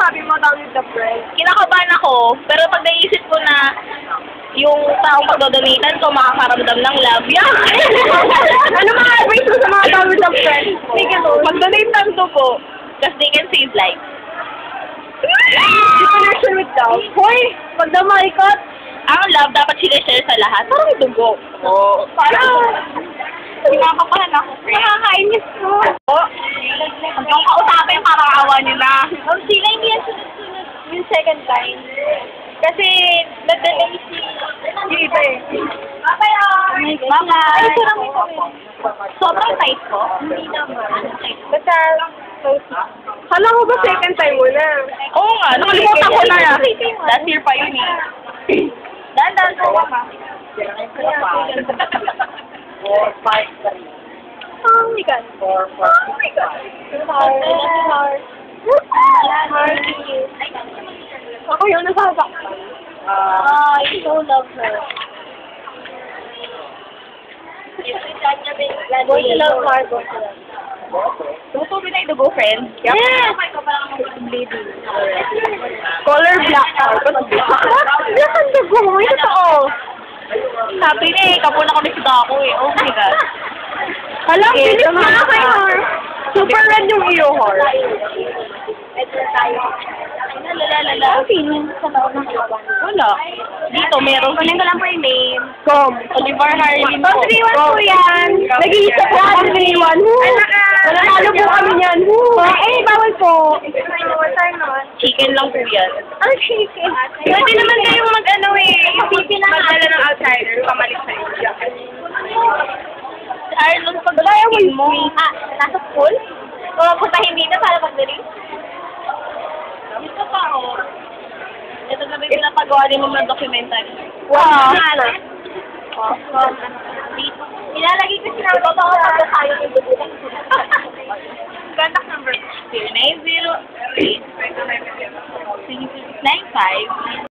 masasabi mo about with the friend? Kinakabahan ako, pero pag naisip ko na yung taong pagdodonitan ko makakaramdam ng love, yeah! Ano mga advice mo sa mga about with the friend? Sige po, mag-donate lang to po. Because they can save lives. The connection with love. Hoy, pag daw maikot, Ang love dapat sinishare sa lahat. Parang dugo. Oo. parang Kinakabahan ako, friend. nakakainis ko. Huwag yung kausapin, parang awa nyo na. Sila hindi yan sunod-sunod yung second time. Kasi, nag-delay si iba eh. Mama! Ay, ito lang may comment. Sobrang tight ko. Hindi naman. Basta, kala ko ba second time mo na? Oo nga, nakalimutan ko na yan. Last year pa yun eh. Dahan-dahan po, mama. Oh my God. Oh my God. Ako yung nasasaktan. I so love her. Go to love heart. Tumutuloy na yung dugo, friend. Yes! Color black. Black ang dugo mo. Ito totoo. Sabi na eh, kapuna kami sa dako eh. Oh my God. Alam, bilis na kayo. Super red yung iyo, Har. Lalalala. Wala. Dito, meron. Kunin ko lang po yung name. Oliver Harlin po. Pag 3-1 po yan. Nag-iisa po ako 3-1. Nanalo po kami yan. Eh, bawal po. Chicken lang po yan. Ang chicken. Pwede naman kayong mag-ano eh. Magdala ng outsider. Pamalit sa inyo. Arnold, pag gawin mo. Nasa school? O, puntahin dito para mag-drink? Dito pa oh. Ito na ba yung pinapagawa din mo ng documentary? Wow. Ilalagay ko sila ko pa ako tayo ng bubukan. Contact number 0908 9695